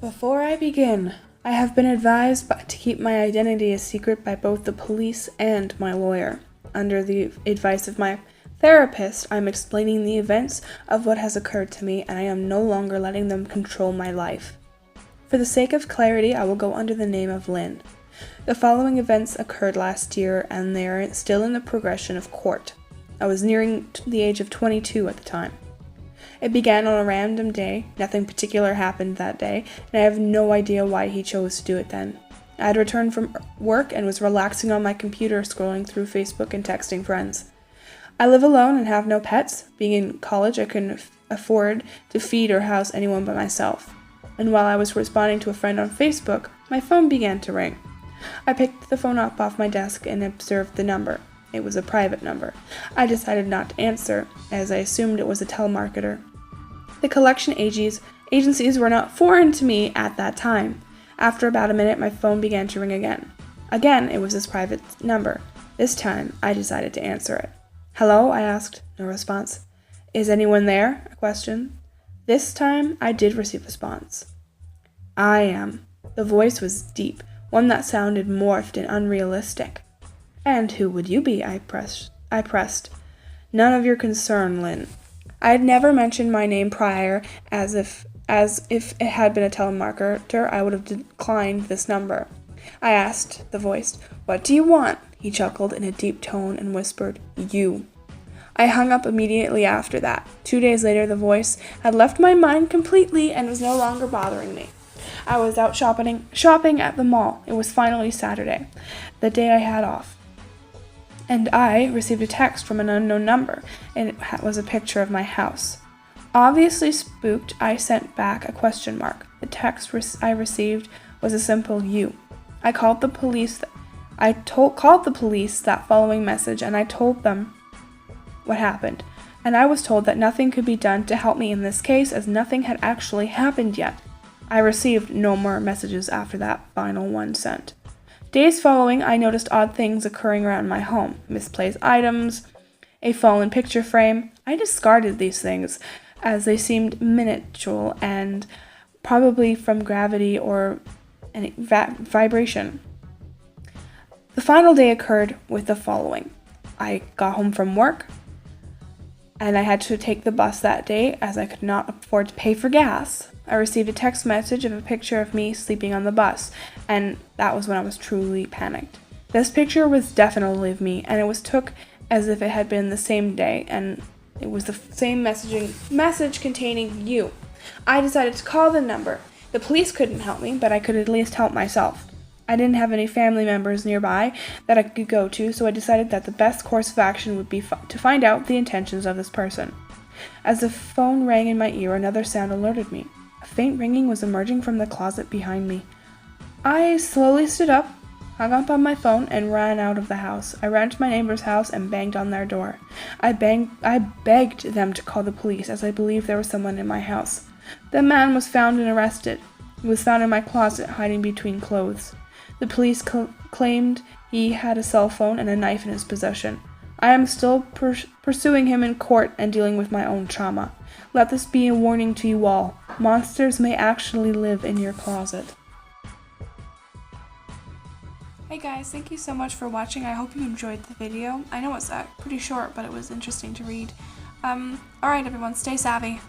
Before I begin, I have been advised to keep my identity a secret by both the police and my lawyer. Under the advice of my therapist, I'm explaining the events of what has occurred to me, and I am no longer letting them control my life. For the sake of clarity, I will go under the name of Lynn. The following events occurred last year, and they are still in the progression of court. I was nearing the age of 22 at the time. It began on a random day. Nothing particular happened that day, and I have no idea why he chose to do it then. I had returned from work and was relaxing on my computer, scrolling through Facebook and texting friends. I live alone and have no pets. Being in college, I couldn't afford to feed or house anyone but myself. And while I was responding to a friend on Facebook, my phone began to ring. I picked the phone up off my desk and observed the number. It was a private number. I decided not to answer, as I assumed it was a telemarketer. The collection agencies were not foreign to me at that time. After about a minute, my phone began to ring again. Again, it was this private number. This time, I decided to answer it. "Hello?" I asked. No response. "Is anyone there?" I questioned. This time, I did receive a response. "I am." The voice was deep, one that sounded morphed and unrealistic. "And who would you be?" I pressed. "None of your concern, Lynn." I had never mentioned my name prior, as if it had been a telemarketer, I would have declined this number. I asked the voice, "What do you want?" He chuckled in a deep tone and whispered, "You." I hung up immediately after that. 2 days later, the voice had left my mind completely and was no longer bothering me. I was out shopping at the mall. It was finally Saturday, the day I had off. And I received a text from an unknown number, and it was a picture of my house. Obviously spooked, I sent back a question mark. The text I received was a simple "you." I called the police. Called the police that following message, and I told them what happened. And I was told that nothing could be done to help me in this case, as nothing had actually happened yet. I received no more messages after that final one sent. Days following, I noticed odd things occurring around my home. Misplaced items, a fallen picture frame. I discarded these things as they seemed minuscule and probably from gravity or any vibration. The final day occurred with the following. I got home from work, and I had to take the bus that day as I could not afford to pay for gas. I received a text message of a picture of me sleeping on the bus, and that was when I was truly panicked. This picture was definitely of me, and it was took as if it had been the same day, and it was the same message containing "you." I decided to call the number. The police couldn't help me, but I could at least help myself. I didn't have any family members nearby that I could go to, so I decided that the best course of action would be to find out the intentions of this person. As the phone rang in my ear, another sound alerted me. A faint ringing was emerging from the closet behind me. I slowly stood up, hung up on my phone, and ran out of the house. I ran to my neighbor's house and banged on their door. I begged them to call the police, as I believed there was someone in my house. The man was found and arrested. He was found in my closet, hiding between clothes. The police claimed he had a cell phone and a knife in his possession. I am still pursuing him in court and dealing with my own trauma. Let this be a warning to you all. Monsters may actually live in your closet. Hey guys, thank you so much for watching. I hope you enjoyed the video. I know it's pretty short, but it was interesting to read. Alright everyone, stay savvy.